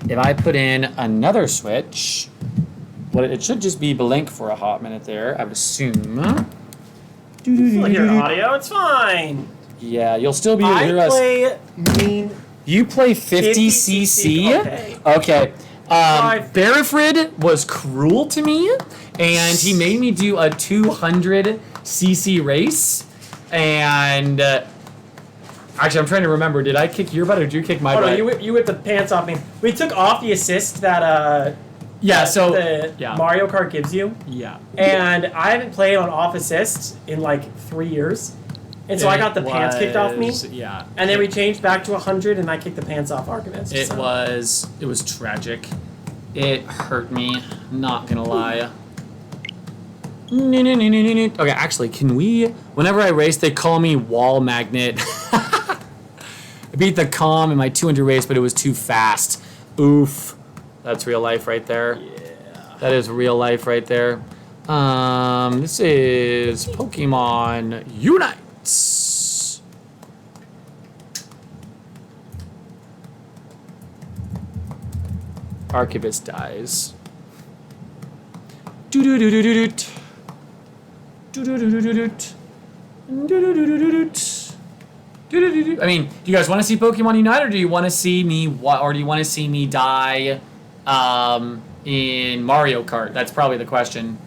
if I put in another switch, well, it should just be blank for a hot minute there, I would assume. Still hear audio, it's fine. Yeah, you'll still be able to hear us. You play 50cc? Okay. Barifrid was cruel to me, and he made me do a 200cc race. And actually, I'm trying to remember. Did I kick your butt or did you kick my butt? No, you whipped the pants off me. We took off the assist that Mario Kart gives you. Yeah. And I haven't played on off assist in like 3 years. And so I got the pants kicked off me. Yeah. And then we changed back to 100 and I kicked the pants off Archivist. It was tragic. It hurt me, not gonna lie. Okay, actually, can we, whenever I race, they call me Wall Magnet. I beat the Calm in my 200 race, but it was too fast. Oof. That's real life right there. Yeah. That is real life right there. This is Pokemon Unite. Archivist dies. I mean, do you guys want to see Pokemon Unite, or do you want to see me die in Mario Kart? That's probably the question.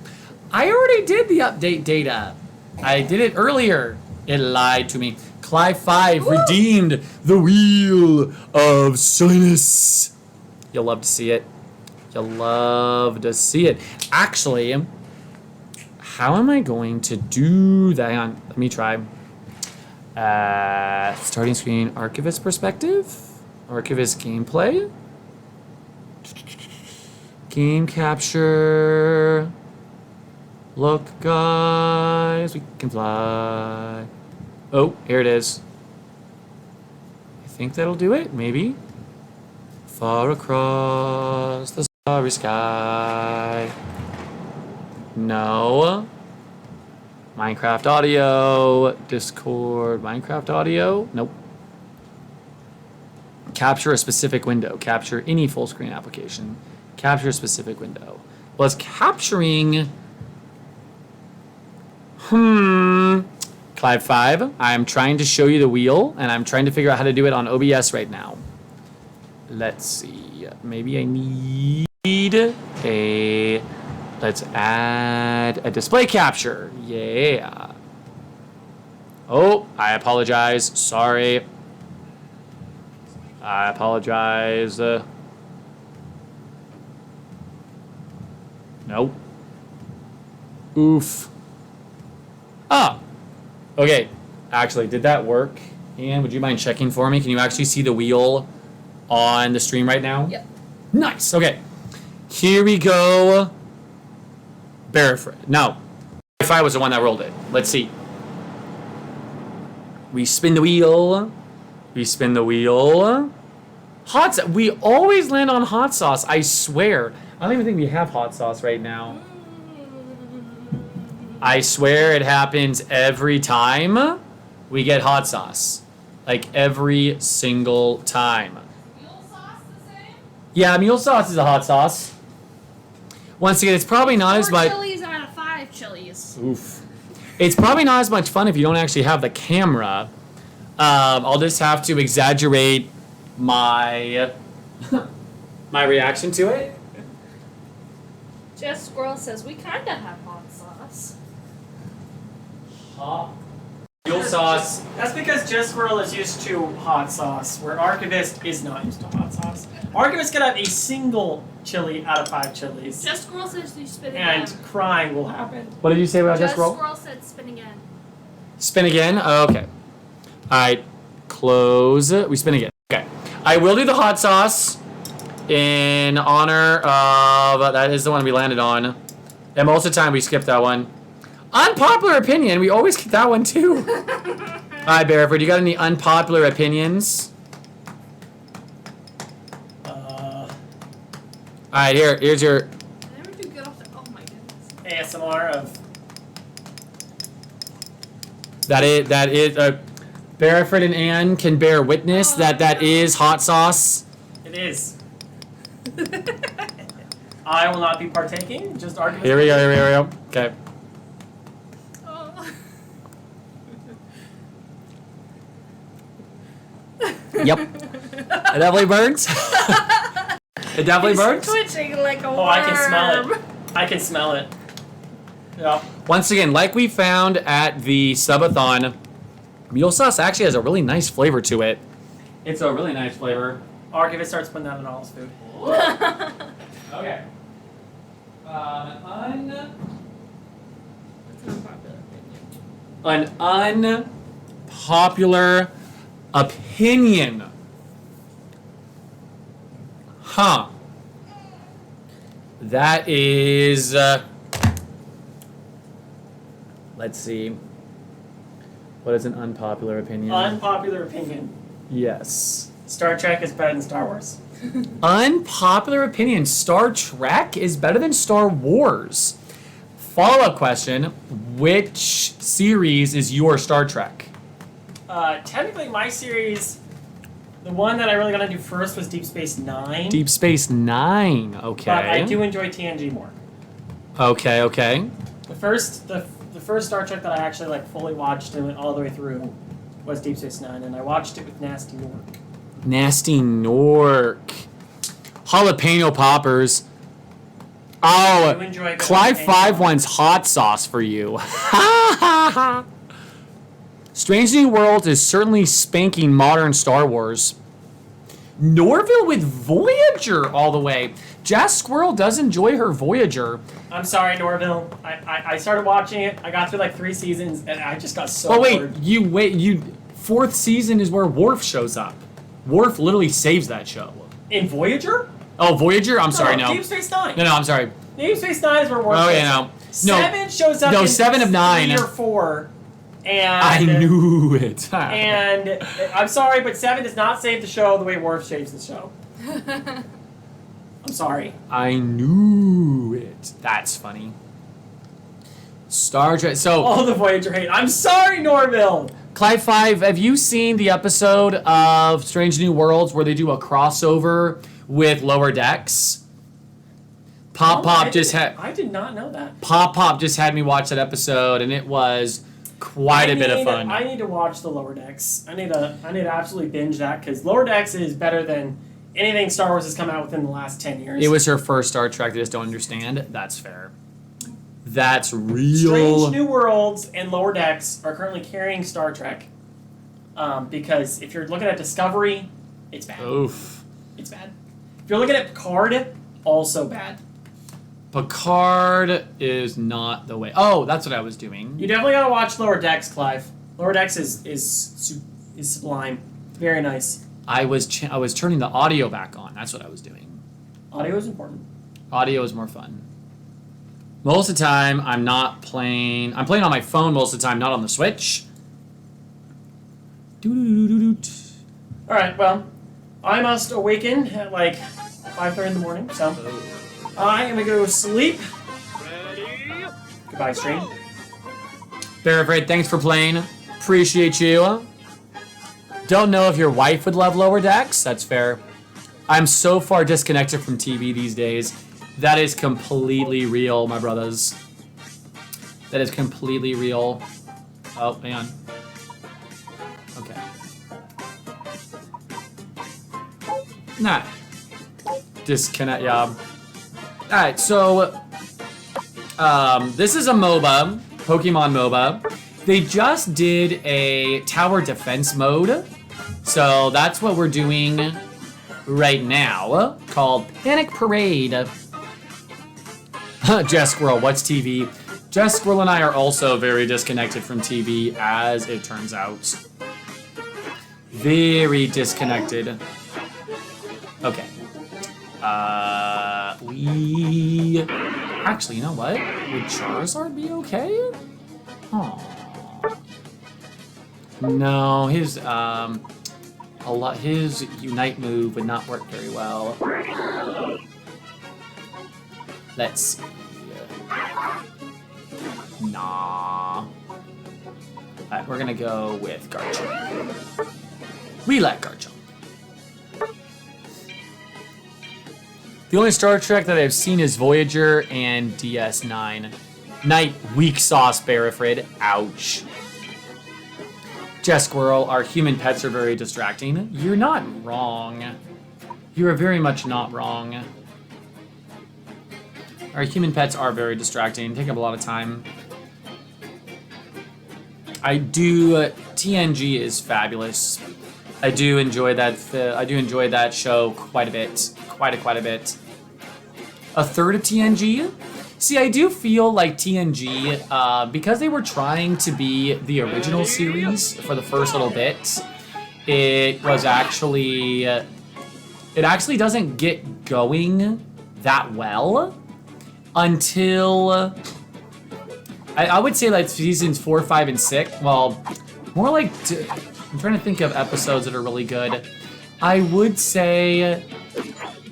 I already did the update data. I did it earlier. It lied to me. Clive 5 redeemed the Wheel of Silliness. You'll love to see it. You'll love to see it. Actually, how am I going to do that? Hang on, let me try. Starting screen, Archivist perspective, Archivist gameplay, game capture. Look, guys, we can fly. Oh, here it is. I think that'll do it, maybe. Far across the starry sky. No. Minecraft audio. Discord. Minecraft audio. Nope. Capture a specific window. Capture any full screen application. Capture a specific window. Well, it's capturing. Clive 5. I'm trying to show you the wheel, and I'm trying to figure out how to do it on OBS right now. Let's see. Maybe I need a. Let's add a display capture. Yeah. Oh, I apologize. Sorry. I apologize. Nope. Oof. Ah. Okay. Actually, did that work? Ian, would you mind checking for me? Can you actually see the wheel on the stream right now? Yep. Nice. Okay. Here we go. Barifrid. No. If I was the one that rolled it. Let's see. We spin the wheel. We spin the wheel. Hot sauce. We always land on hot sauce. I swear. I don't even think we have hot sauce right now. I swear it happens every time we get hot sauce. Like every single time. Mule sauce the same? Yeah, mule sauce is a hot sauce. Once again, it's probably not as much. 4 chilies out of 5 chilies. Oof. It's probably not as much fun if you don't actually have the camera. I'll just have to exaggerate my my reaction to it. Jeff Squirrel says we kind of have hot sauce. Mule sauce. That's because Jess Squirrel is used to hot sauce, where Archivist is not used to hot sauce. Archivist can have a single chili out of 5 chilies. Jeff Squirrel says you spin again. And crying will happen. What did you say about Jeff Jess Roll? Squirrel said spin again. Spin again? Oh, okay. Alright. Close. We spin again. Okay. I will do the hot sauce in honor of... that is the one we landed on. And most of the time we skip that one. Unpopular opinion. We always get that one too. Alright, Bareford. You got any unpopular opinions? Alright, here's your... I never do good off the... Oh my goodness. ASMR of... That is Bareford and Ann can bear witness that is hot sauce. It is. I will not be partaking. Just Archivist. Here we go. Okay. Oh. Yep. It definitely burns. It definitely He's burns. twitching like a worm. Oh, I can smell it. I can smell it. Yeah. Once again, like we found at the subathon, mule sauce actually has a really nice flavor to it. It's a really nice flavor. Archivist starts putting that in all his food. Okay. An unpopular opinion. Huh. That is. Let's see. What is an unpopular opinion? Unpopular opinion. Yes. Star Trek is better than Star Wars. Unpopular opinion. Star Trek is better than Star Wars. Follow-up question. Which series is your Star Trek? Technically, my series, the one that I really got into first was Deep Space Nine. Deep Space Nine. Okay. But I do enjoy TNG more. Okay. The first Star Trek that I actually like fully watched and went all the way through was Deep Space Nine, and I watched it with Nasty Nork. Nasty Nork. Jalapeno poppers. Oh, You enjoy the Clive jalapeno 5 poppers. wants hot sauce for you. Strange New Worlds is certainly spanking modern Star Wars. Norville with Voyager all the way. Jazz Squirrel does enjoy her Voyager. I'm sorry, Norville. I started watching it. I got through like 3 seasons, and I just got so Oh wait, bored. you 4th season is where Worf shows up. Worf literally saves that show. In Voyager? Oh, Voyager? I'm sorry, no. Deep Space Nine. No, I'm sorry. Deep Space Nine is where Worf Oh, shows yeah, up. no. 7 shows up No, in 7 of 9. 3 or 4. And I knew it. And I'm sorry, but 7 does not save the show the way Worf saves the show. I'm sorry. I knew it. That's funny. Star Trek. So, All the Voyager hate. I'm sorry, Norville. Clive 5, have you seen the episode of Strange New Worlds where they do a crossover with Lower Decks? I did not know that. Pop just had me watch that episode, and it was quite a bit of fun. I need to watch the Lower Decks. I need to absolutely binge that because Lower Decks is better than anything Star Wars has come out within the last 10 years. It was her first Star Trek. They just don't understand. That's fair. That's real. Strange New Worlds and Lower Decks are currently carrying Star Trek because if you're looking at Discovery, it's bad. Oof. It's bad. If you're looking at Picard, also bad. Picard is not the way. Oh, that's what I was doing. You definitely gotta watch Lower Decks, Clive. Lower Decks is sublime. Very nice. I was turning the audio back on. That's what I was doing. Audio is important. Audio is more fun. Most of the time, I'm not playing. I'm playing on my phone most of the time, not on the Switch. Doo-doo-doo-doo-doo. All right. Well, I must awaken at like 5:30 in the morning. So I am gonna go sleep. Goodbye, stream. Bear Afraid, thanks for playing. Appreciate you. Don't know if your wife would love Lower Decks. That's fair. I'm so far disconnected from TV these days. That is completely real, my brothers. That is completely real. Oh, hang on. Okay. Nah. Disconnect, yeah. Alright, so this is a MOBA, Pokemon MOBA. They just did a tower defense mode. So that's what we're doing right now, called Panic Parade. Jess Squirrel, what's TV? Jess Squirrel and I are also very disconnected from TV, as it turns out. Very disconnected. Okay. We... Actually, you know what? Would Charizard be okay? Aww. No, his his Unite move would not work very well. Let's see. Nah. Alright, we're gonna go with Garchomp. We like Garchomp. The only Star Trek that I've seen is Voyager and DS9. Night, weak sauce, Barifrid. Ouch. Jess Squirrel, our human pets are very distracting. You're not wrong. You are very much not wrong. Our human pets are very distracting, take up a lot of time. I do. TNG is fabulous. I do enjoy that. I do enjoy that show quite a bit. Quite a bit. A third of TNG. See, I do feel like TNG, because they were trying to be the original series for the first little bit, it was actually. It actually doesn't get going that well until. I would say like seasons 4, 5, and 6. Well, more like I'm trying to think of episodes that are really good. I would say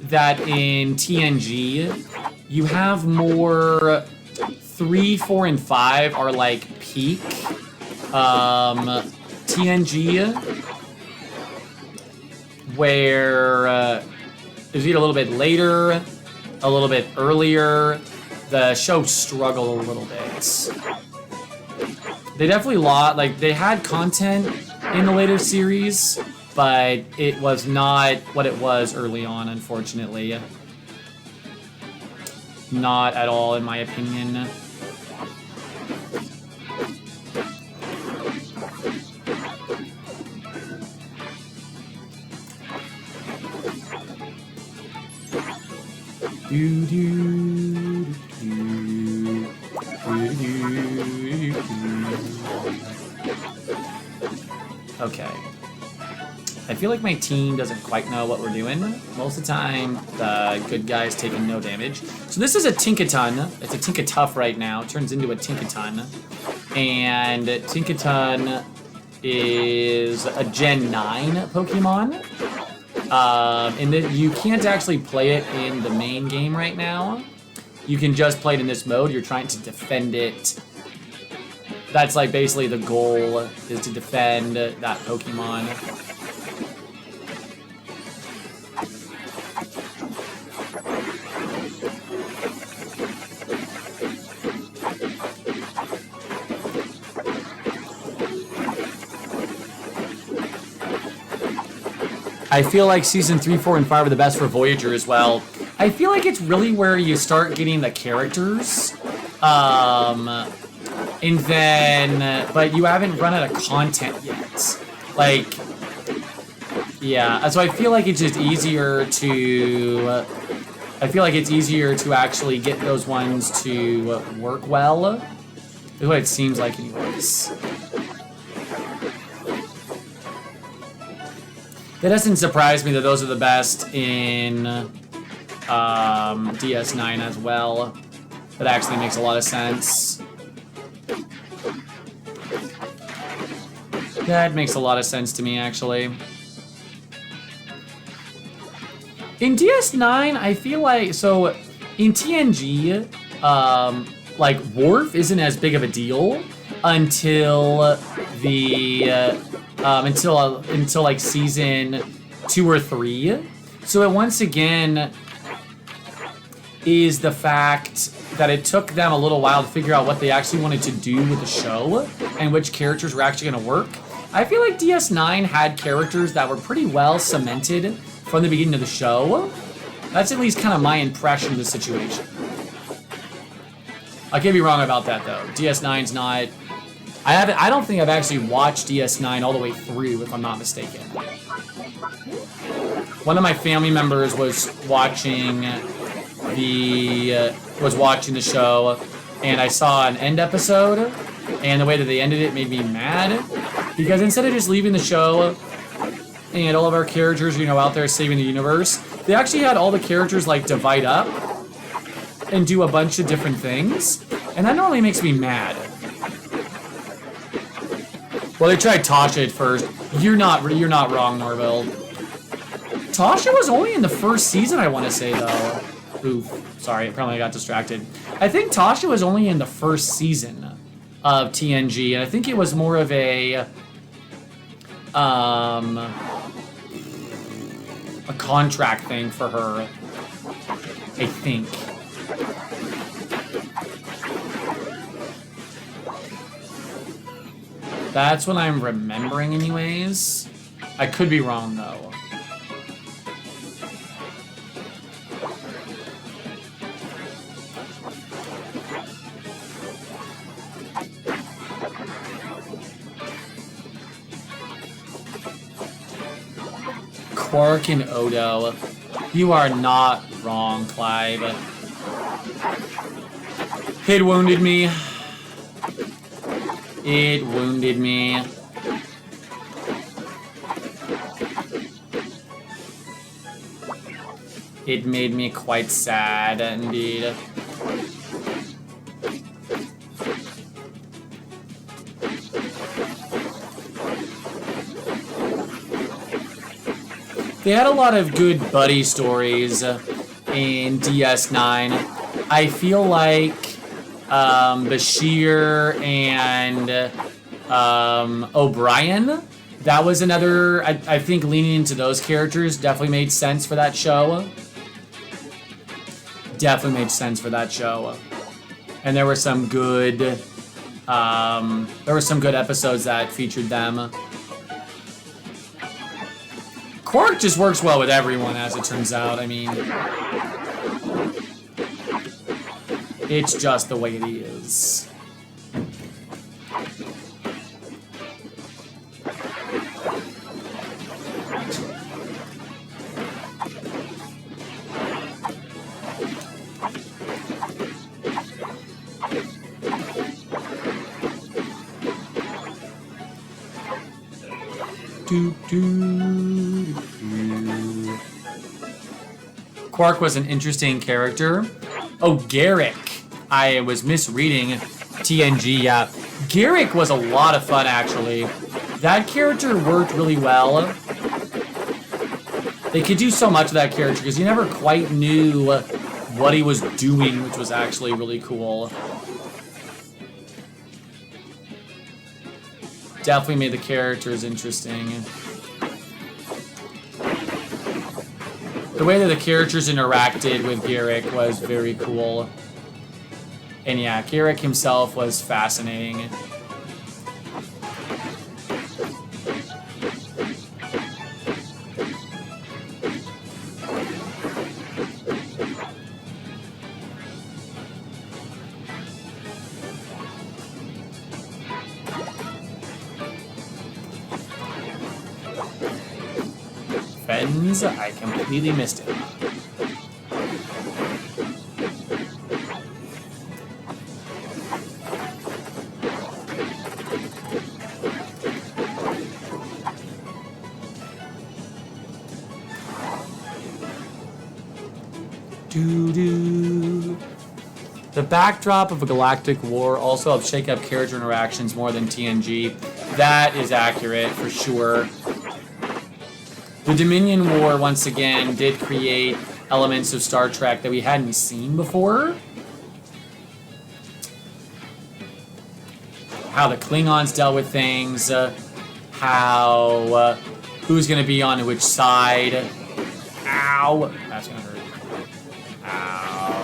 that in TNG, you have more 3, 4, and 5 are like peak. TNG, where is it a little bit later, a little bit earlier. The show struggled a little bit. They definitely they had content in the later series, but it was not what it was early on, unfortunately. Not at all, in my opinion. Okay. I feel like my team doesn't quite know what we're doing. Most of the time, the good guy's taking no damage. So this is a Tinkaton. It's a Tinkatuff right now. It turns into a Tinkaton. And Tinkaton is a Gen 9 Pokemon. And you can't actually play it in the main game right now. You can just play it in this mode. You're trying to defend it. That's like basically the goal, is to defend that Pokemon. I feel like season 3, 4, and 5 are the best for Voyager as well. I feel like it's really where you start getting the characters. And then, but you haven't run out of content yet. Like, yeah, so I feel like it's just easier to, I feel like it's easier to actually get those ones to work well. That's what it seems like anyways. That doesn't surprise me that those are the best in DS9 as well. That actually makes a lot of sense. That makes a lot of sense to me, actually. In DS9, I feel like, so in TNG, like Worf isn't as big of a deal until the until like season 2 or 3. So it once again is the fact that it took them a little while to figure out what they actually wanted to do with the show and which characters were actually going to work. I feel like DS9 had characters that were pretty well cemented from the beginning of the show. That's at least kind of my impression of the situation. I could be wrong about that though. DS9's not. I don't think I've actually watched DS9 all the way through, if I'm not mistaken. One of my family members was watching the show, and I saw an end episode, and the way that they ended it made me mad, because instead of just leaving the show and all of our characters, you know, out there saving the universe, they actually had all the characters like divide up and do a bunch of different things, and that normally makes me mad. Well, they tried Tasha at first. You're not wrong, Norville. Tasha was only in the first season, I want to say, though. Oof, sorry, apparently I got distracted. I think Tasha was only in the first season of TNG, and I think it was more of a contract thing for her. I think. That's what I'm remembering anyways. I could be wrong though. Quark and Odo. You are not wrong, Clive. It wounded me. It wounded me. It made me quite sad, indeed. They had a lot of good buddy stories in DS9. I feel like Bashir and O'Brien, that was another, I think leaning into those characters definitely made sense for that show. Definitely made sense for that show. And there were some good, episodes that featured them. Quark just works well with everyone, as it turns out. I mean, it's just the way it is. Quark was an interesting character. Oh, Garrick. I was misreading TNG, yeah. Garrick was a lot of fun, actually. That character worked really well. They could do so much of that character because you never quite knew what he was doing, which was actually really cool. Definitely made the characters interesting. The way that the characters interacted with Garrick was very cool. And yeah, Garrick himself was fascinating. Fens, I completely missed it. Doo-doo. The backdrop of a galactic war also helps shake up character interactions more than TNG. That is accurate, for sure. The Dominion War, once again, did create elements of Star Trek that we hadn't seen before. How the Klingons dealt with things, how who's going to be on which side. Ow! That's going to hurt. Ow.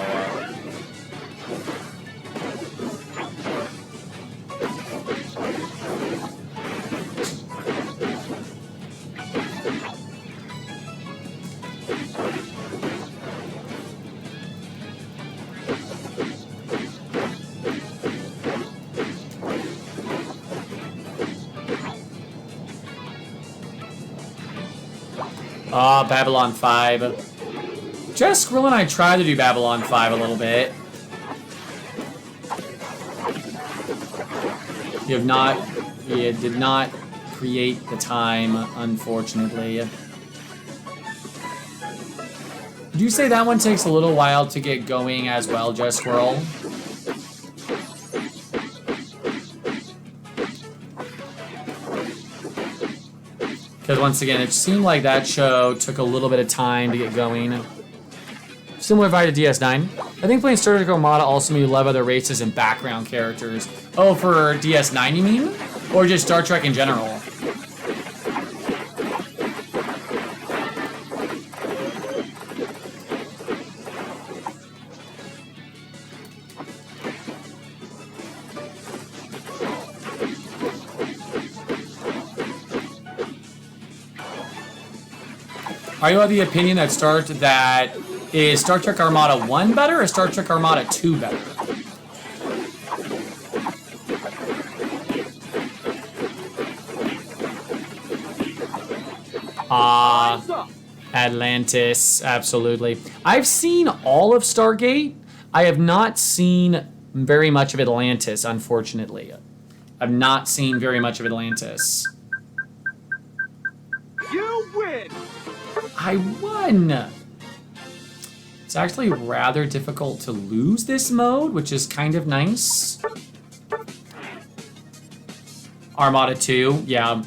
Ah, Babylon 5. Jess Skrill and I tried to do Babylon 5 a little bit. You did not create the time, unfortunately. Would you say that one takes a little while to get going as well, Jess Squirrel? Because once again, it seemed like that show took a little bit of time to get going. Similar vibe to DS9. I think playing Star Trek Armada also made you love other races and background characters. Oh, for DS9 you mean? Or just Star Trek in general? Are you of the opinion that is Star Trek Armada 1 better or Star Trek Armada 2 better? Atlantis, absolutely. I've seen all of Stargate. I have not seen very much of Atlantis, unfortunately. I've not seen very much of Atlantis. You win! I won! It's actually rather difficult to lose this mode, which is kind of nice. Armada 2, yeah.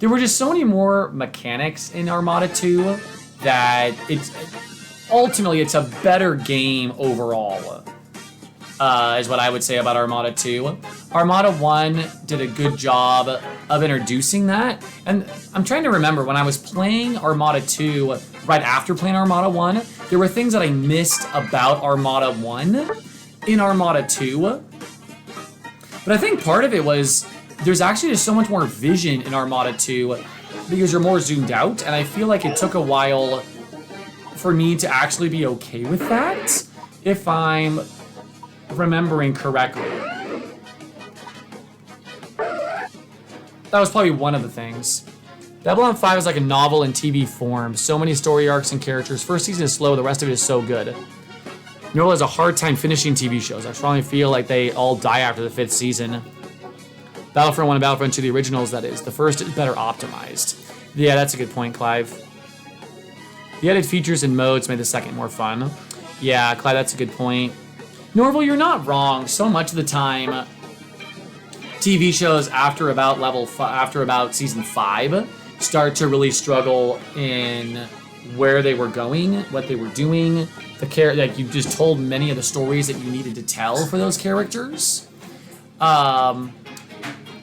There were just so many more mechanics in Armada 2 that ultimately it's a better game overall, is what I would say about Armada 2. Armada 1 did a good job of introducing that. And I'm trying to remember, when I was playing Armada 2, right after playing Armada 1, there were things that I missed about Armada 1 in Armada 2. But I think part of it was there's actually just so much more vision in Armada 2 because you're more zoomed out, and I feel like it took a while for me to actually be okay with that, if I'm remembering correctly. That was probably one of the things. Babylon 5 is like a novel in TV form. So many story arcs and characters. First season is slow, the rest of it is so good. Noel has a hard time finishing TV shows. I strongly feel like they all die after the 5th season. Battlefront 1 and Battlefront 2, the originals, that is. The first is better optimized. Yeah, that's a good point, Clive. The added features and modes made the second more fun. Yeah, Clive, that's a good point. Norval, you're not wrong. So much of the time, TV shows after about season 5 start to really struggle in where they were going, what they were doing. Like you just told many of the stories that you needed to tell for those characters.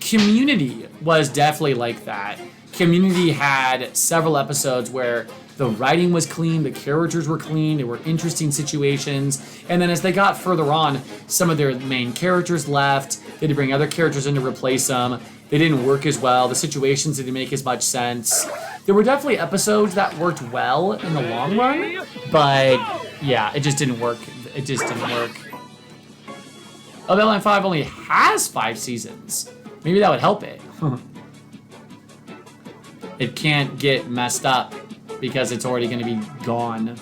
Community was definitely like that. Community had several episodes where the writing was clean, the characters were clean, there were interesting situations, and then as they got further on, some of their main characters left, they had to bring other characters in to replace them, they didn't work as well, the situations didn't make as much sense. There were definitely episodes that worked well in the long run, but yeah, it just didn't work. It just didn't work. Oh, Babylon 5 only has 5 seasons. Maybe that would help it. It can't get messed up because it's already going to be gone.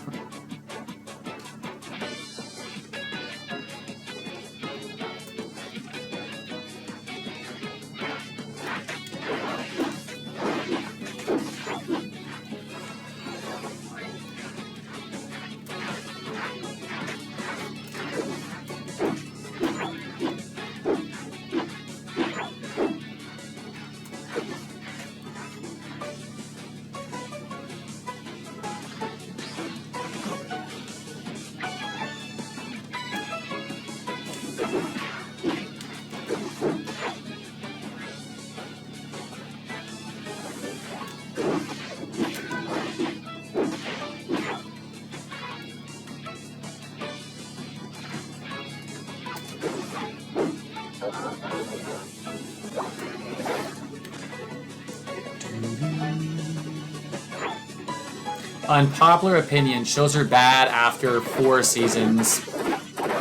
Unpopular opinion, shows are bad after 4 seasons.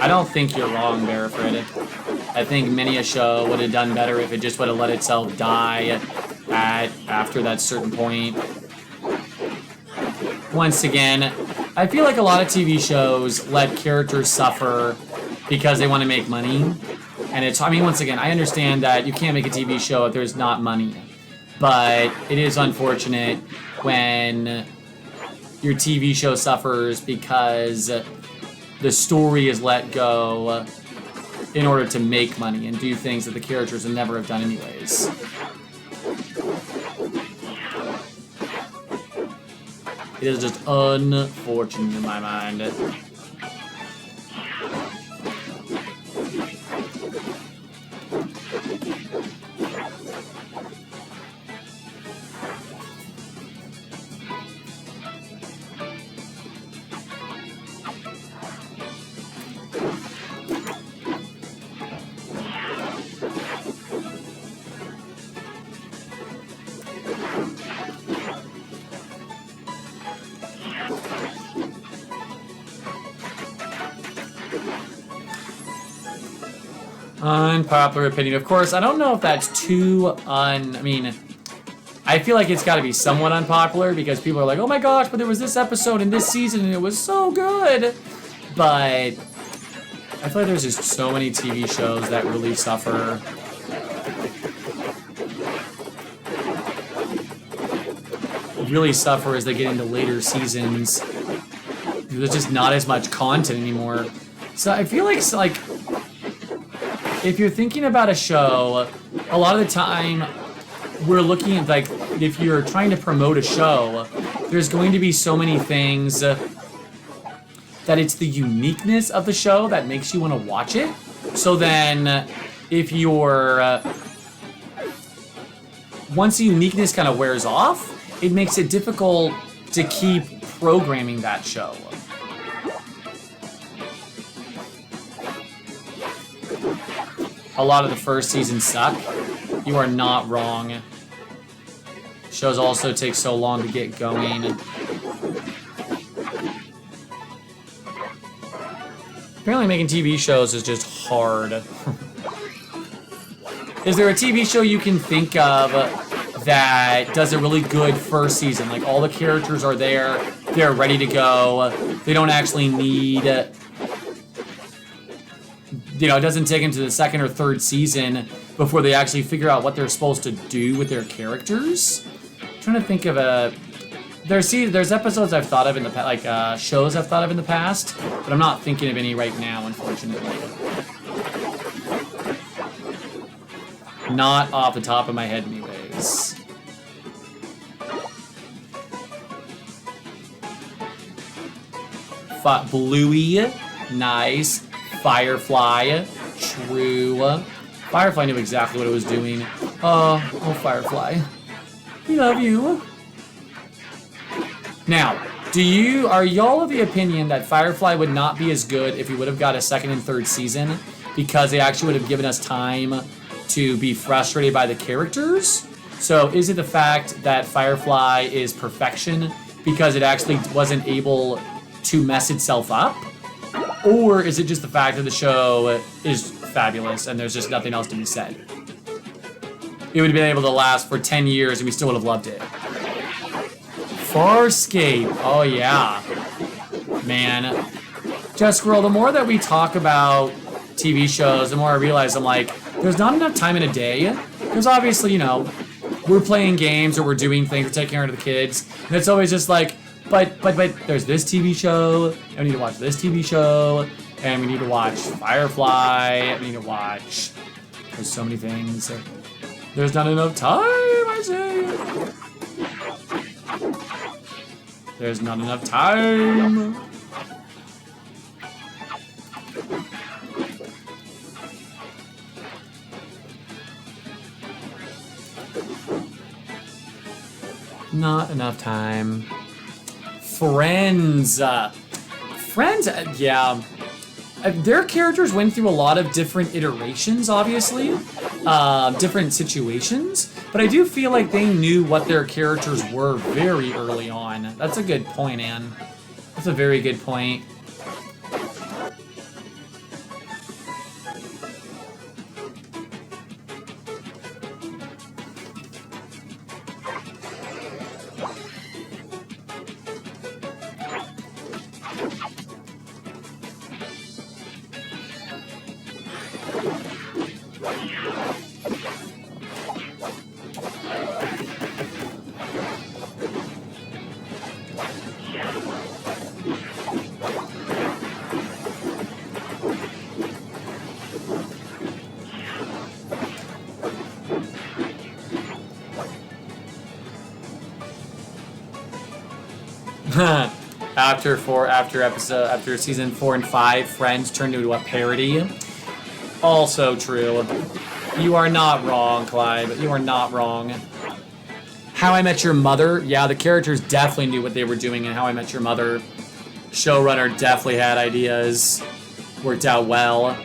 I don't think you're wrong, Bareford. I think many a show would have done better if it just would have let itself die after that certain point. Once again, I feel like a lot of TV shows let characters suffer because they want to make money. And once again, I understand that you can't make a TV show if there's not money. But it is unfortunate when your TV show suffers because the story is let go in order to make money and do things that the characters would never have done anyways. It is just unfortunate in my mind. Unpopular opinion. Of course, I don't know if that's too I mean, I feel like it's got to be somewhat unpopular because people are like, oh my gosh, but there was this episode in this season and it was so good. But I feel like there's just so many TV shows that really suffer. Really suffer as they get into later seasons. There's just not as much content anymore. So I feel like if you're thinking about a show, a lot of the time we're looking at, like, if you're trying to promote a show, there's going to be so many things that it's the uniqueness of the show that makes you want to watch it. So then if you're once the uniqueness kind of wears off, it makes it difficult to keep programming that show. A lot of the first seasons suck. You are not wrong. Shows also take so long to get going. Apparently making TV shows is just hard. Is there a TV show you can think of that does a really good first season? Like all the characters are there, they're ready to go, they don't actually need... You know, it doesn't take them to the second or third season before they actually figure out what they're supposed to do with their characters. I'm trying to think of a... There's episodes I've thought of in the past, like shows I've thought of in the past, but I'm not thinking of any right now, unfortunately. Not off the top of my head anyways. Bluey, nice. Firefly, true. Firefly knew exactly what it was doing. Oh, Firefly. We love you. Now, are y'all of the opinion that Firefly would not be as good if we would have got a second and third season because they actually would have given us time to be frustrated by the characters? So is it the fact that Firefly is perfection because it actually wasn't able to mess itself up? Or is it just the fact that the show is fabulous and there's just nothing else to be said? It would have been able to last for 10 years and we still would have loved it. Farscape. Oh, yeah. Man. Just Squirrel, the more that we talk about TV shows, the more I realize I'm like, there's not enough time in a day. Because obviously, you know, we're playing games or we're doing things, we're taking care of the kids. And it's always just like, but there's this TV show, and we need to watch this TV show, and we need to watch Firefly, and we need to watch... There's so many things. There's not enough time, I say. There's not enough time. Not enough time. Friends. Friends, yeah. Their characters went through a lot of different iterations, obviously. Different situations. But I do feel like they knew what their characters were very early on. That's a good point, Anne. That's a very good point. After season 4 and 5, Friends turned into a parody. Also true. You are not wrong, Clyde. You are not wrong. How I Met Your Mother, yeah, the characters definitely knew what they were doing in How I Met Your Mother. Showrunner definitely had ideas. Worked out well.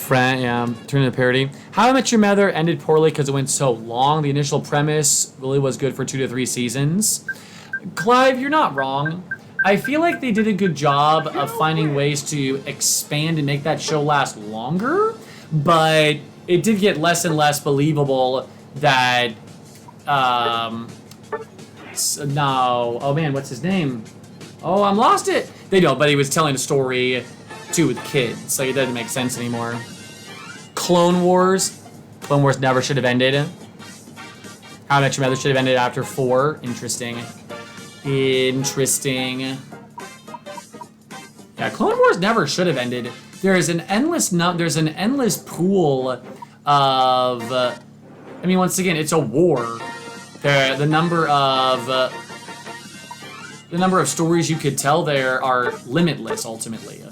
Friend, yeah, turn into a parody. How I Met Your Mother ended poorly because it went so long. The initial premise really was good for 2 to 3 seasons. Clive, you're not wrong. I feel like they did a good job of finding ways to expand and make that show last longer, but it did get less and less believable that, no, oh man, what's his name? Oh, I'm lost it. They don't, but he was telling a story too with kids, so it doesn't make sense anymore. Clone Wars never should have ended. How I Met Your Mother should have ended after 4. Interesting. Yeah, Clone Wars never should have ended. There's an endless pool of. I mean, once again, it's a war. The number of stories you could tell there are limitless. Ultimately,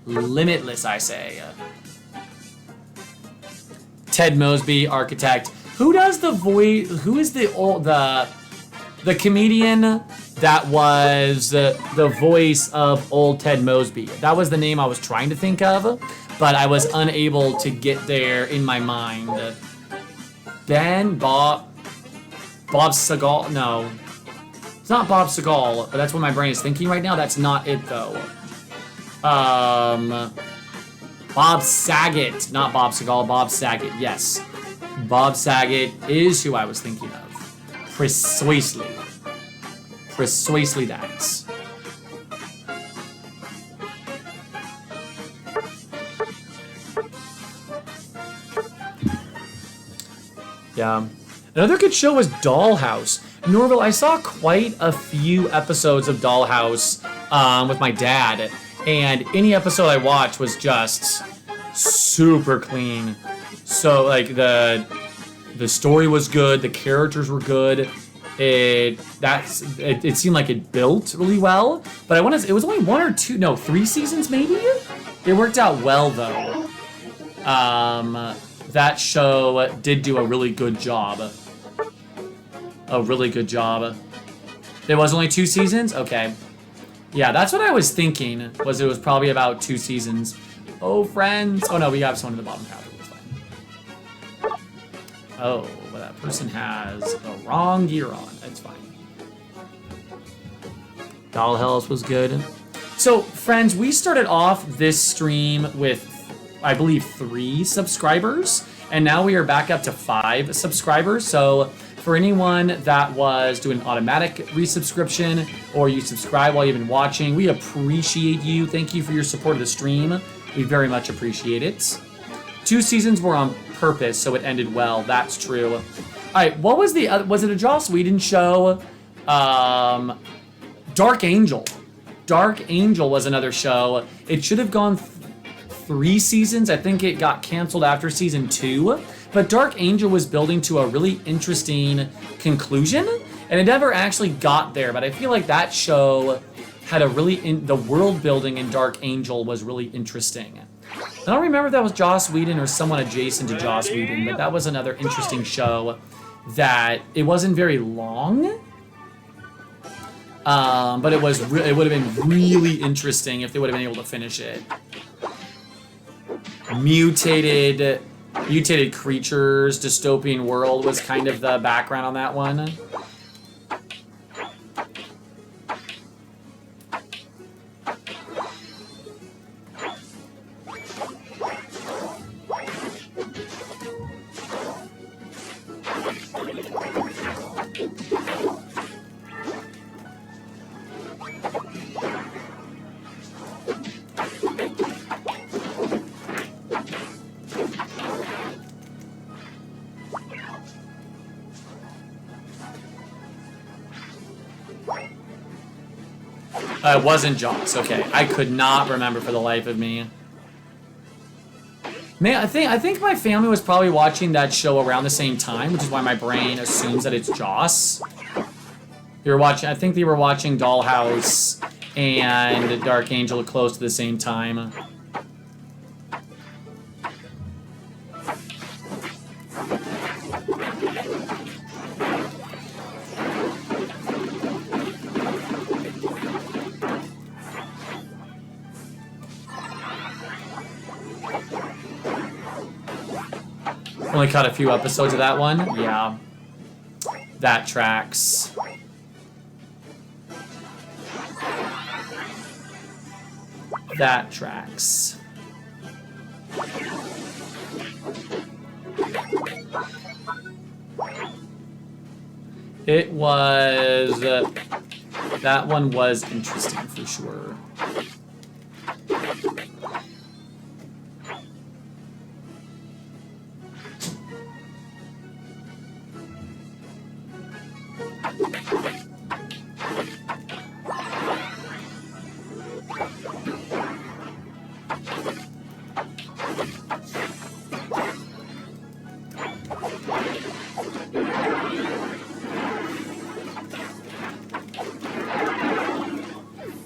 limitless, I say. Ted Mosby, architect. Who does the voice? Who is the comedian that was the voice of old Ted Mosby? That was the name I was trying to think of, but I was unable to get there in my mind. Ben Bob Sagal? No, it's not Bob Sagal. But that's what my brain is thinking right now. That's not it though. Bob Saget, not Bob Sagal. Bob Saget. Yes. Bob Saget is who I was thinking of. Precisely that. Yeah. Another good show was Dollhouse. Norville, I saw quite a few episodes of Dollhouse with my dad, and any episode I watched was just super clean. So like the story was good, the characters were good. It seemed like it built really well, but it was only 3 seasons maybe. It worked out well though. That show did do a really good job. There was only 2 seasons? Okay. Yeah, that's what I was thinking. It was probably about 2 seasons. Oh, friends. Oh no, we have someone in the bottom half. Oh, but that person has the wrong gear on. That's fine. Dollhouse was good. So, friends, we started off this stream with, I believe, 3 subscribers, and now we are back up to 5 subscribers. So, for anyone that was doing automatic resubscription, or you subscribe while you've been watching, we appreciate you. Thank you for your support of the stream. We very much appreciate it. 2 seasons were on purpose, so it ended well. That's true. All right, what was the other? Was it a Joss Whedon show? Dark Angel. Dark Angel was another show. It should have gone 3 seasons. I think it got canceled after season 2. But Dark Angel was building to a really interesting conclusion, and it never actually got there. But I feel like that show had the world building in Dark Angel was really interesting. I don't remember if that was Joss Whedon or someone adjacent to Joss Whedon, but that was another interesting show that it wasn't very long. But it would have been really interesting if they would have been able to finish it. Mutated creatures, dystopian world was kind of the background on that one. It wasn't Joss. Okay, I could not remember for the life of me. Man, I think my family was probably watching that show around the same time, which is why my brain assumes that it's Joss. I think they were watching Dollhouse and Dark Angel close to the same time. Only caught a few episodes of that one. Yeah. That tracks. That tracks. It was... that one was interesting for sure.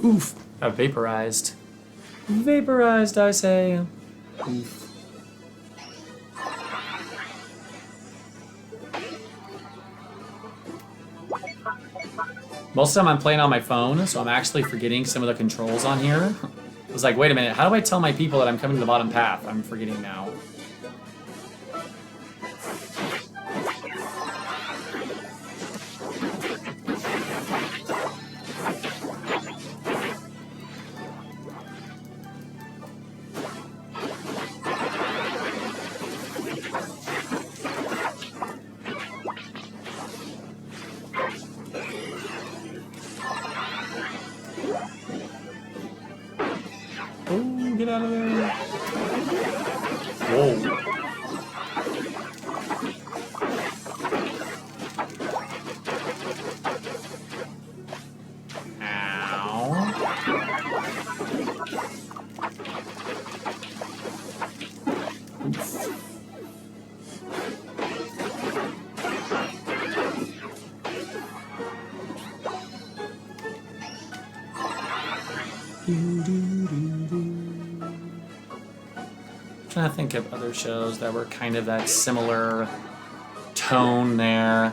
Oof. Got vaporized. Vaporized, I say. Oof. Most of the time I'm playing on my phone, so I'm actually forgetting some of the controls on here. I was like, wait a minute, how do I tell my people that I'm coming to the bottom path? I'm forgetting now. Oh, get out of there. Whoa. Trying to think of other shows that were kind of that similar tone there.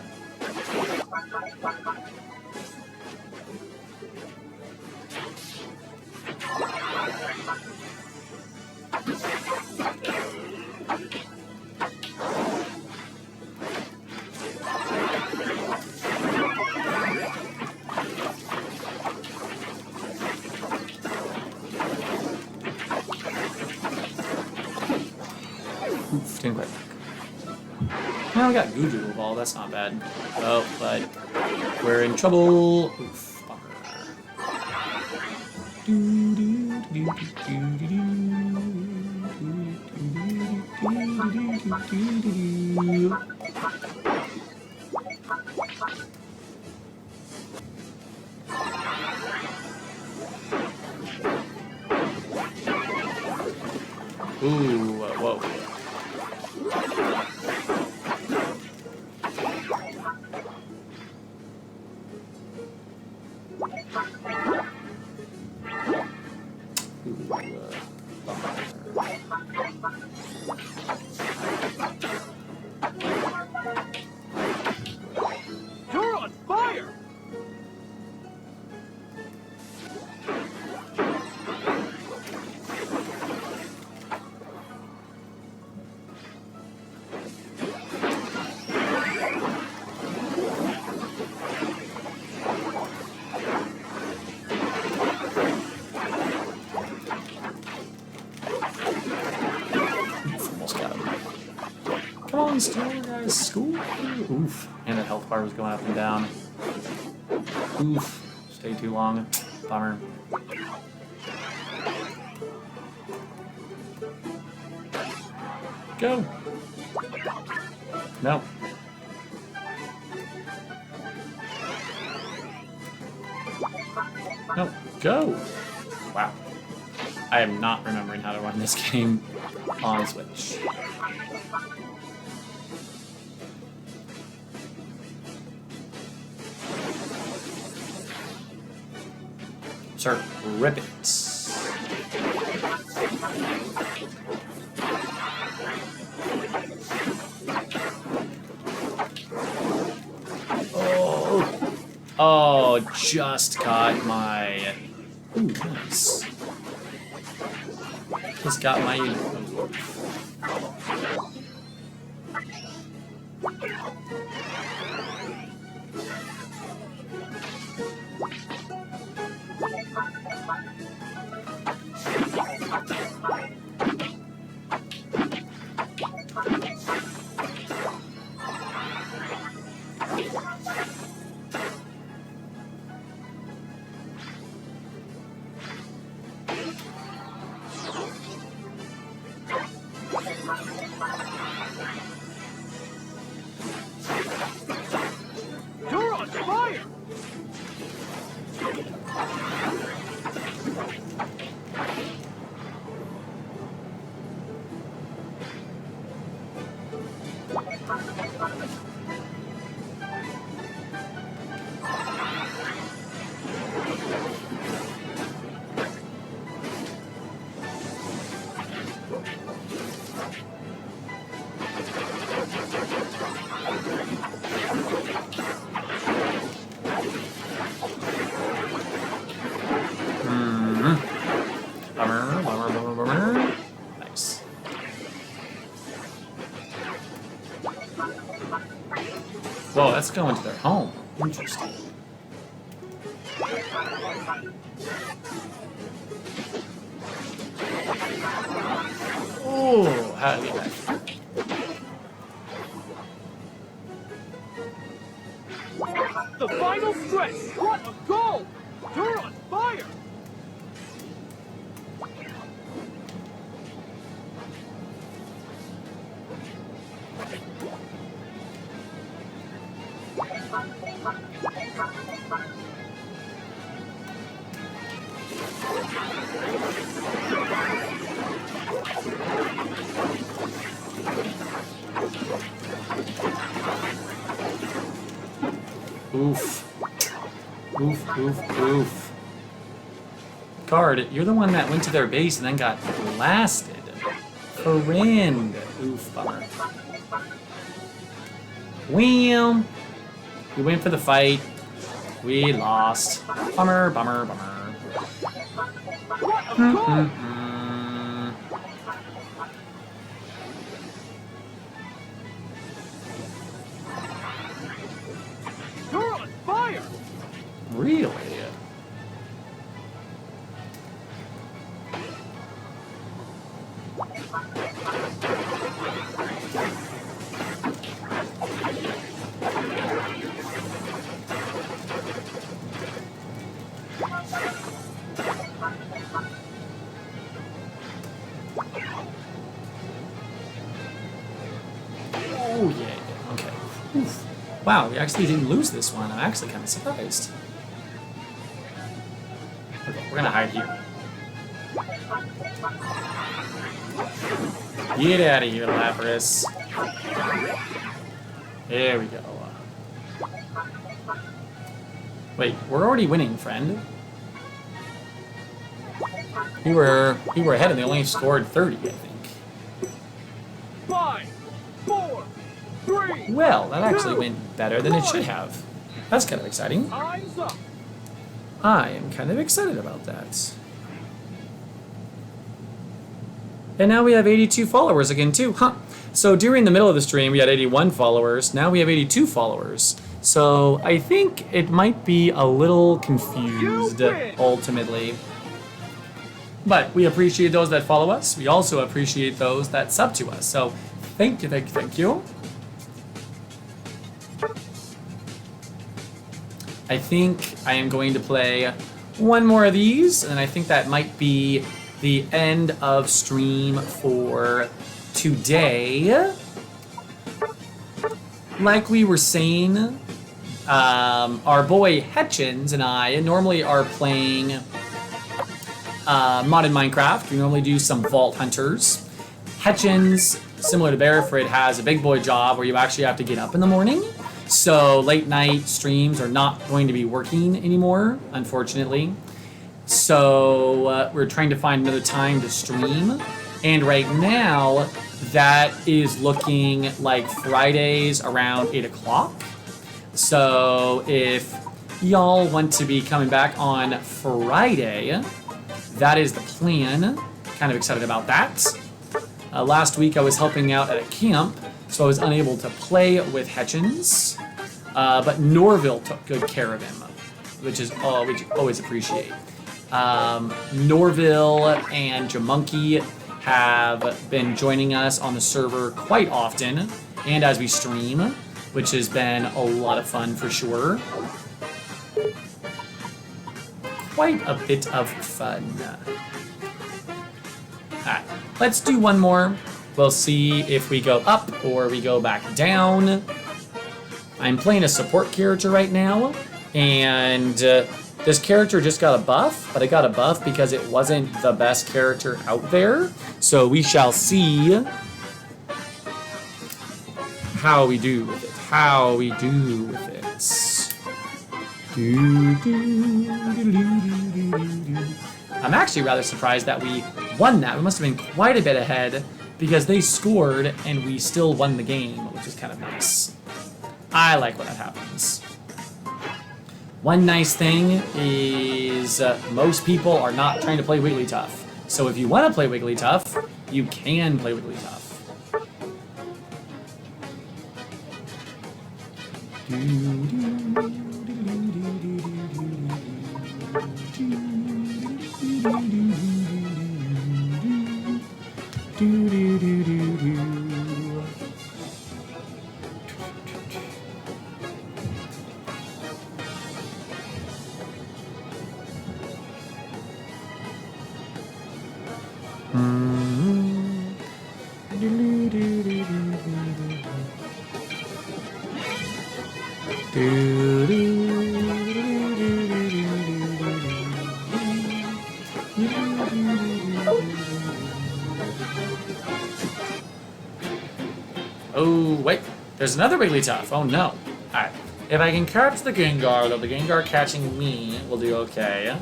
Oof, didn't quite work. Now we got Guju Ball, that's not bad. Oh, but we're in trouble. Oof, bummer. Ooh, whoa. You're on fire! Almost got him. Come on, Star guys, school. Oof. And that health bar was going up and down. Oof. Stayed too long. Bummer. Go. No. No. Go. Wow. I am not remembering how to run this game on Switch. Sir, rip it. Oh, oh, just got my. Ooh, nice. Just got my. Bummer, bummer, bummer, bummer. Nice. Whoa, that's going to their home. Interesting. Oh, how did I get that? The final stretch! What a goal! You're on fire! Oof. Oof, oof, oof. Guard, you're the one that went to their base and then got blasted. Friend. Oof, bummer. Wham! We went for the fight. We lost. Bummer, bummer, bummer. What a goal! You're on fire! Really? Oh, yeah. Okay. Oof. Wow, we actually didn't lose this one. I'm actually kind of surprised. Okay, we're gonna hide here. Get out of here, Lapras. There we go. Wait, we're already winning, friend. We were ahead and they only scored 30, I think. 5, 4, 3. Well, that actually went better than it should have. That's kind of exciting. Time's up. I am kind of excited about that. And now we have 82 followers again, too. Huh. So during the middle of the stream, we had 81 followers. Now we have 82 followers. So I think it might be a little confused, ultimately. But we appreciate those that follow us. We also appreciate those that sub to us. So thank you, thank you, thank you. I think I am going to play one more of these, and I think that might be the end of stream for today. Like we were saying, our boy Hetchins and I normally are playing modded Minecraft. We normally do some Vault Hunters. Hetchins, similar to Bareford, has a big boy job where you actually have to get up in the morning. So late night streams are not going to be working anymore, unfortunately. So we're trying to find another time to stream. And right now, that is looking like Fridays around 8 o'clock. So if y'all want to be coming back on Friday, that is the plan. Kind of excited about that. Last week I was helping out at a camp, so I was unable to play with Hetchins. But Norville took good care of him, which we always appreciate. Norville and Jamonkey have been joining us on the server quite often, and as we stream, which has been a lot of fun for sure. Quite a bit of fun. Alright, let's do one more. We'll see if we go up or we go back down. I'm playing a support character right now, and this character just got a buff, but it got a buff because it wasn't the best character out there. So we shall see how we do with it. How we do with it. I'm actually rather surprised that we won that. We must have been quite a bit ahead because they scored and we still won the game, which is kind of nice. I like when that happens. One nice thing is most people are not trying to play Wigglytuff. So if you want to play Wigglytuff, you can play Wigglytuff. Oh, wait. There's another Wigglytuff. Oh, no. Alright. If I can catch the Gengar, though the Gengar catching me will do okay.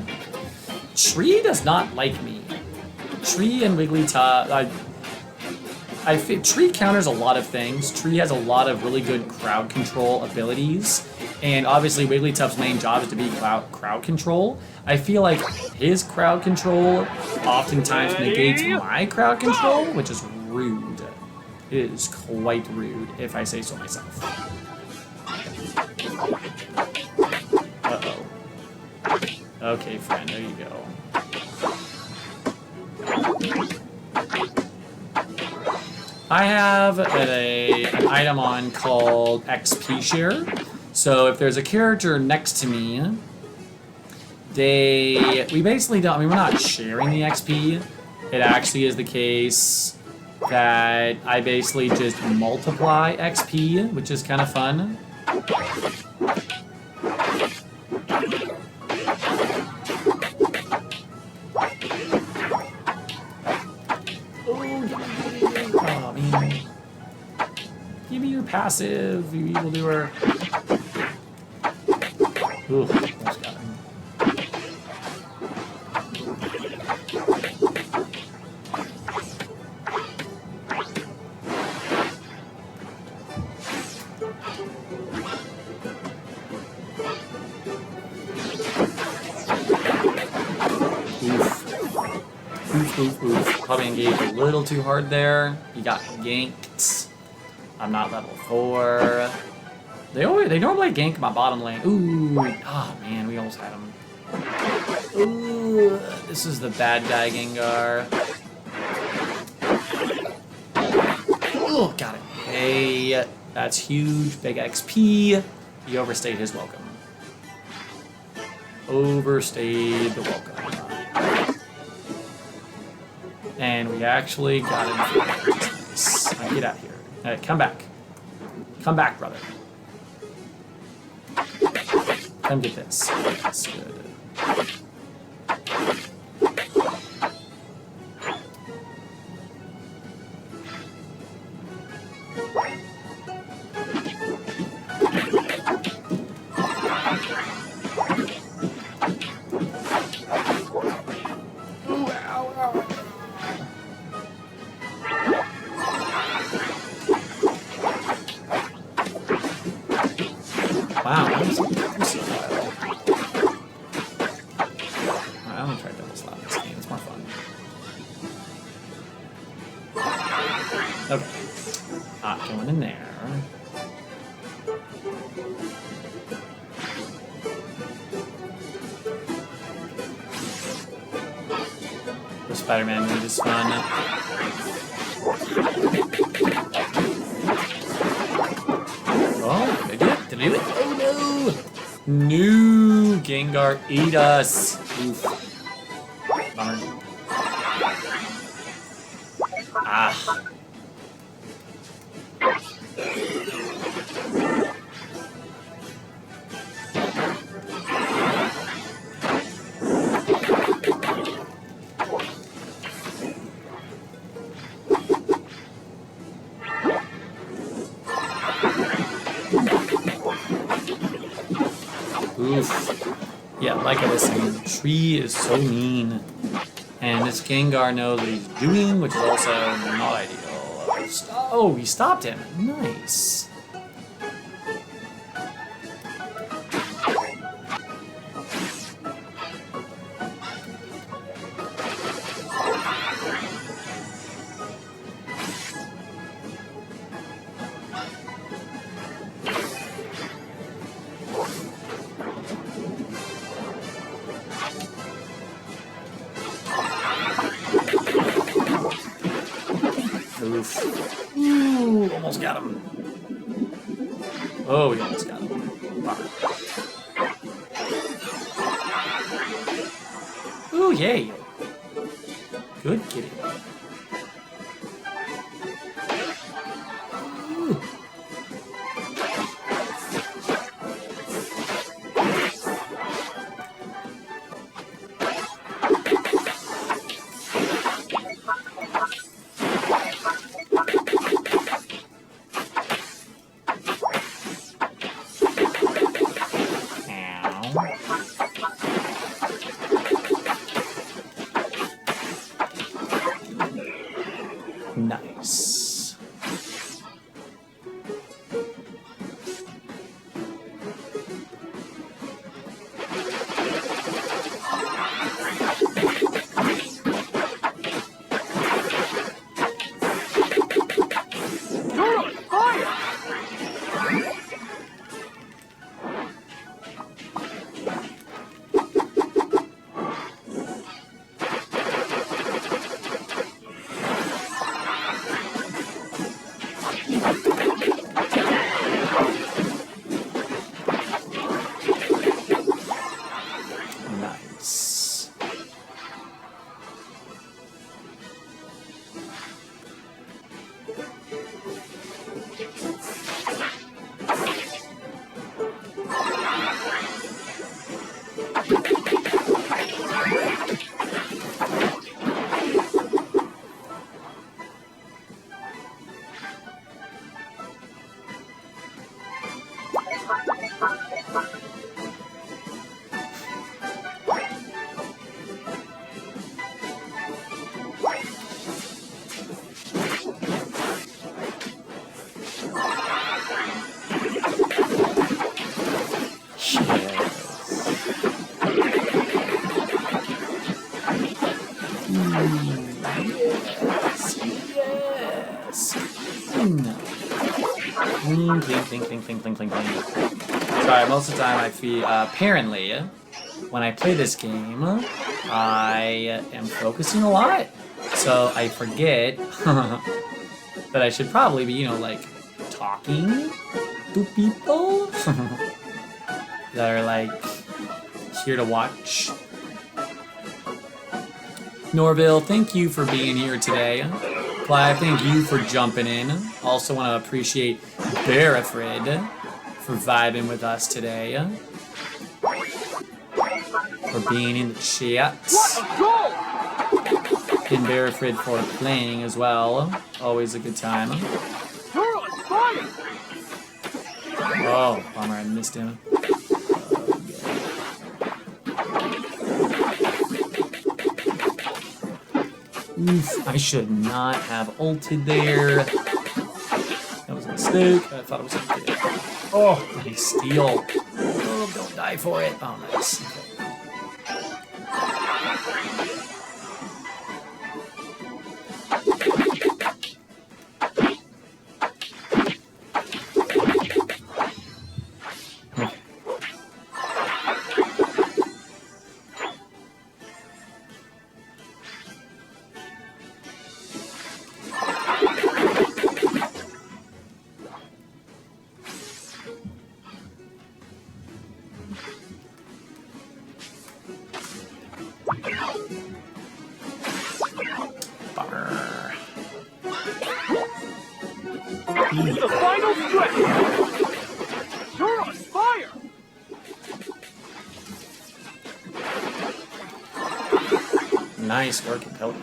Tree does not like me. Tree and Wigglytuff... Tree counters a lot of things. Tree has a lot of really good crowd control abilities. And obviously Wigglytuff's main job is to be crowd control. I feel like his crowd control oftentimes negates my crowd control, which is rude. It is quite rude, if I say so myself. Uh-oh. Okay, friend, there you go. I have an item on called XP Share. So if there's a character next to me, we basically don't, I mean, we're not sharing the XP. It actually is the case that I basically just multiply XP, which is kind of fun. Oh, man. Give me your passive, you evildoer. Ooh, almost got him. Oof. Probably engaged a little too hard there. He got ganked. I'm not level 4. They normally gank my bottom lane. Ooh. Oh man, we almost had him. Ooh. This is the bad guy Gengar. Ooh, got it. Hey, that's huge. Big XP. He overstayed his welcome. Overstayed the welcome. And we actually got him. Nice. Now get out here. All right, come back. Come back, brother. Come get this. That's good. Wow, that was close. I'm gonna try double slap this game, it's more fun. Okay. Going in there. The Spider-Man move is fun. Oh, did I do it? Did I do it? Oh no! No! Gengar, eat us! Oof. Bummer. Ah. Oof. Yeah, like I was saying, Tree is so mean. And this Gengar knows what he's doing, which is also not ideal. Oh, he stopped him. Nice. Oof. Ooh, almost got him. Oh, we almost got him. Bummer. Ooh, yay. Good kitty. Ooh. Nice. You're on fire! Nice. Yes. No. Cling, cling, cling, cling, cling, cling, cling. Sorry, most of the time I feel, apparently, when I play this game, I am focusing a lot. So I forget that I should probably be, like, talking to people that are, like, here to watch. Norville, thank you for being here today. Clive, thank you for jumping in. Also want to appreciate Barifrid for vibing with us today. For being in the chat. What a goal! And Barifrid for playing as well. Always a good time. You're on fire! Oh, bummer, I missed him. Oof, I should not have ulted there. That was a mistake. I thought it was okay. Oh, nice steal. Oh, don't die for it. Oh, nice. Okay. Bummer. The final stretch! You're on fire! Nice work, Kelly.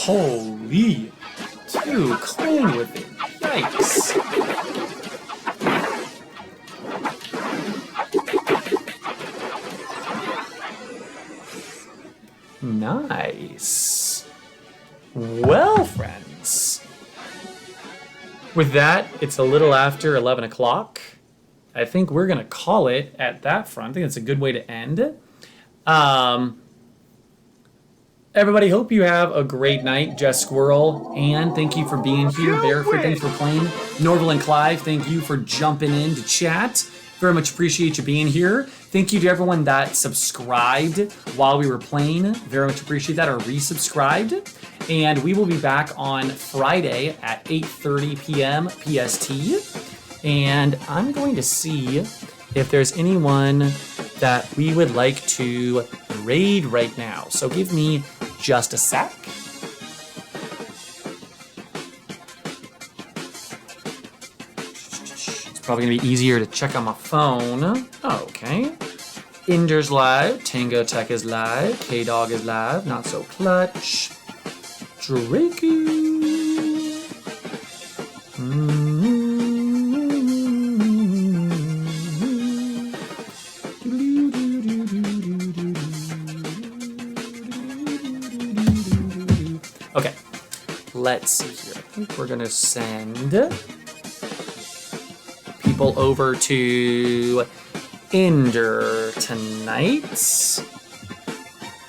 Holy. Too clean with it. Yikes. Nice. Well, friends. With that, it's a little after 11 o'clock. I think we're going to call it at that front. I think that's a good way to end. Everybody, hope you have a great night. Jess Squirrel, Anne, thank you for being here. Bearford, thanks for playing. Norval and Clive, thank you for jumping in to chat. Very much appreciate you being here. Thank you to everyone that subscribed while we were playing. Very much appreciate that, or resubscribed. And we will be back on Friday at 8:30 p.m. PST. And I'm going to see if there's anyone that we would like to raid right now. So give me just a sec. It's probably gonna be easier to check on my phone. Okay. Inder's live, Tango Tech is live, K-Dog is live, Not So Clutch, Draku. Okay, let's see here. I think we're gonna send people over to Ender tonight.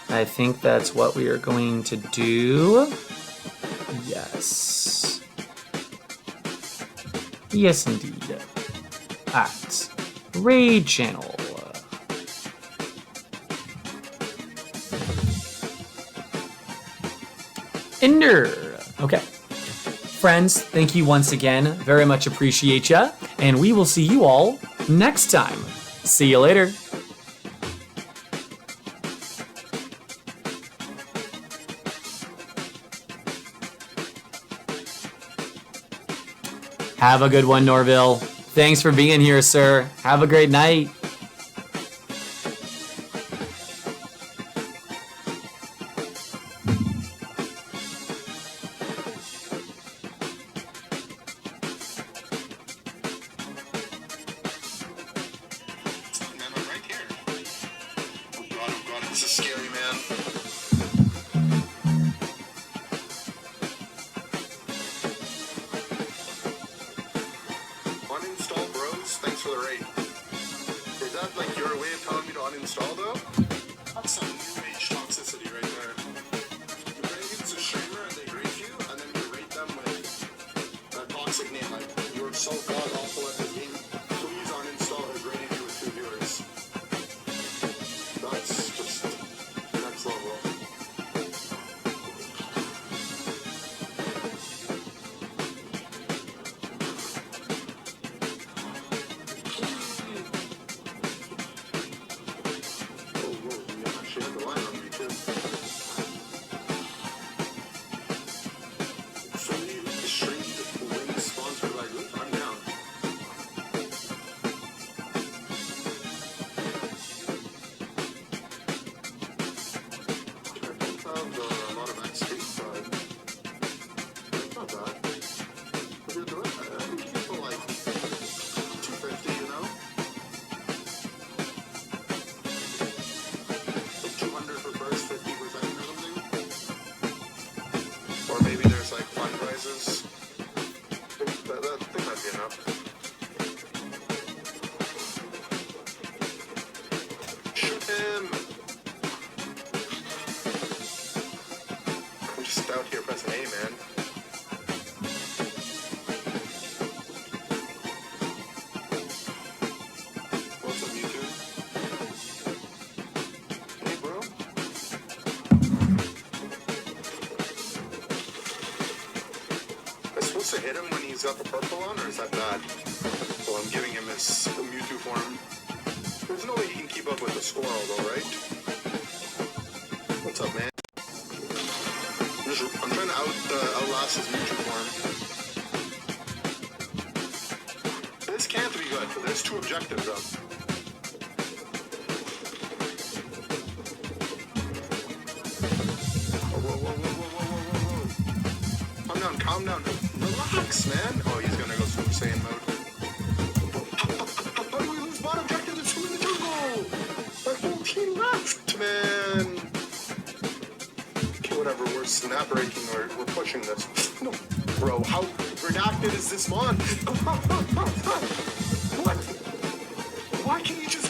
I think that's what we are going to do. Yes. Yes, indeed. At Raid Channel. Ender. Okay. Friends, thank you once again. Very much appreciate ya. And we will see you all next time. See you later. Have a good one, Norville. Thanks for being here, sir. Have a great night. This is scary, man. UninstallBros, thanks for the raid. Is that like your way of telling me to uninstall though? That's some new age toxicity right there. You bring against a streamer and they grief you, and then you rate them with a toxic name like you're so god awful at the game. Please uninstall has rated you with 2 viewers. That's just next level. Oh, whoa, you actually had the line on me too. Fully streamed win sponsored by Goof. I'm down. I don't have a lot of XP, but it's not bad. What you're doing, I think you can put like 250, you know? Like 200 for first, 50 for second or something. Or maybe there's like fun prizes. I think that'd be enough. Shoot him! I'm just out here pressing A, man. What's up, YouTube? Hey, bro. Am I supposed to hit him when he's got the purple on, or is that bad? Well, I'm giving him his Mewtwo form. There's no way he can keep up with the squirrel, though, right? What's up, man? I'm trying to outlast his Mewtwo form. This can't be good, but there's 2 objectives up. Whoa, whoa, whoa, whoa, whoa, whoa, whoa, whoa. calm down. Relax, man. Oh, he's gonna go Super Saiyan mode. How do we lose bottom objective? It's 2 in the jungle. Our whole team left, man. Okay, whatever. We're snap breaking or we're pushing this. No, bro. How redacted is this mon? What? Why can't you just